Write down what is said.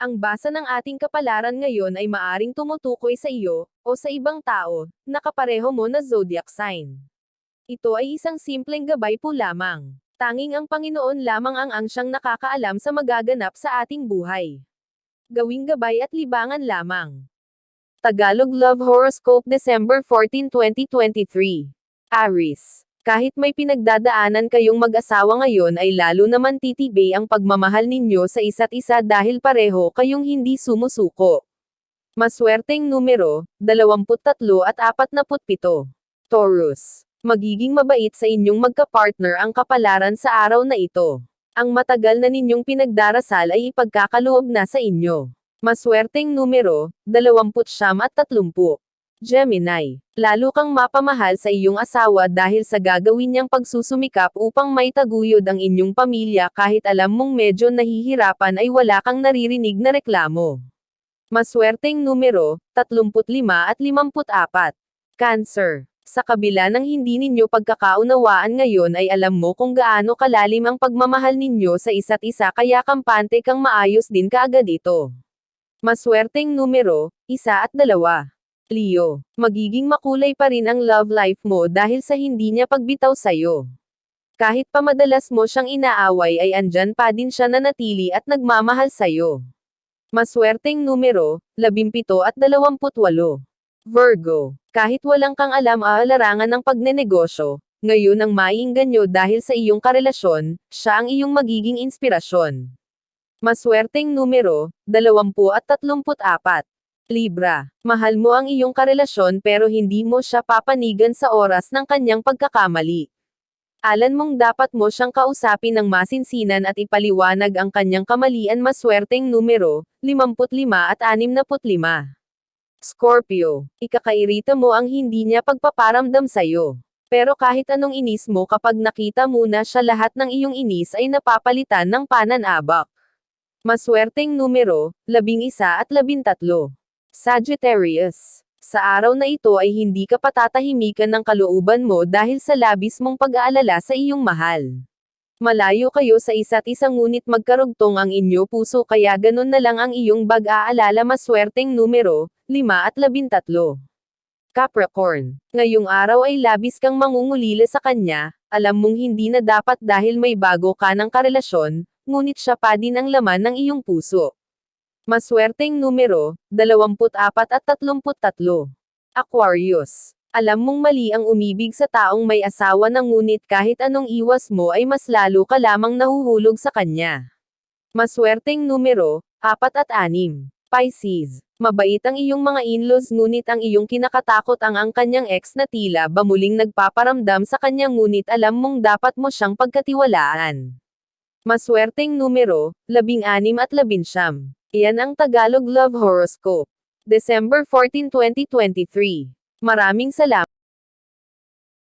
Ang basa ng ating kapalaran ngayon ay maaring tumutukoy sa iyo, o sa ibang tao, na kapareho mo na zodiac sign. Ito ay isang simpleng gabay po lamang. Tanging ang Panginoon lamang ang siyang nakakaalam sa magaganap sa ating buhay. Gawing gabay at libangan lamang. Tagalog Love Horoscope December 14, 2023. Aries. Kahit may pinagdadaanan kayong mag-asawa ngayon ay lalo naman titibay ang pagmamahal ninyo sa isa't isa dahil pareho kayong hindi sumusuko. Maswerteng numero, 23 at 47. Taurus. Magiging mabait sa inyong magka-partner ang kapalaran sa araw na ito. Ang matagal na ninyong pinagdarasal ay ipagkakaloob na sa inyo. Maswerteng numero, 29 at 30. Gemini. Lalo kang mapamahal sa iyong asawa dahil sa gagawin niyang pagsusumikap upang maitaguyod ang inyong pamilya kahit alam mong medyo nahihirapan ay wala kang naririnig na reklamo. Maswerteng numero, 35 at 54. Cancer. Sa kabila ng hindi ninyo pagkakaunawaan ngayon ay alam mo kung gaano kalalim ang pagmamahal ninyo sa isa't isa kaya kampante kang maayos din kaagad ito. Maswerteng numero, 1 at 2. Leo. Magiging makulay pa rin ang love life mo dahil sa hindi niya pagbitaw sa'yo. Kahit pa madalas mo siyang inaaway ay andyan pa din siya nanatili at nagmamahal sa'yo. Maswerteng numero, 17 at 28. Virgo. Kahit walang kang alam-aalarangan ng pagnenegosyo, ngayon ang maiingganyo dahil sa iyong karelasyon, siya ang iyong magiging inspirasyon. Maswerteng numero, 20 at 34. Libra. Mahal mo ang iyong karelasyon pero hindi mo siya papanigan sa oras ng kanyang pagkakamali. Alam mong dapat mo siyang kausapin ng masinsinan at ipaliwanag ang kanyang kamalian. Maswerteng numero, 55 at 65. Scorpio. Ikakairita mo ang hindi niya pagpaparamdam sa'yo. Pero kahit anong inis mo kapag nakita mo na siya lahat ng iyong inis ay napapalitan ng pananabak. Maswerteng numero, 11 at 13. Sagittarius. Sa araw na ito ay hindi ka patatahimikan ng kalooban mo dahil sa labis mong pag-aalala sa iyong mahal. Malayo kayo sa isa't isa ngunit magkarugtong ang inyo puso kaya ganun na lang ang iyong bag-aalala. Maswerteng numero, 5 at 13. Capricorn. Ngayong araw ay labis kang mangungulila sa kanya, alam mong hindi na dapat dahil may bago ka ng karelasyon, ngunit siya pa din ang laman ng iyong puso. Maswerteng numero, 24 at 33. Aquarius. Alam mong mali ang umibig sa taong may asawa na ngunit kahit anong iwas mo ay mas lalo ka lamang nahuhulog sa kanya. Maswerteng numero, 4 at 6. Pisces. Mabait ang iyong mga in-laws ngunit ang iyong kinakatakot ang kanyang ex na tila ba muling nagpaparamdam sa kanya ngunit alam mong dapat mo siyang pagkatiwalaan. Maswerteng numero, 16 at 19. Iyan ang Tagalog Love Horoscope. December 14, 2023. Maraming salamat.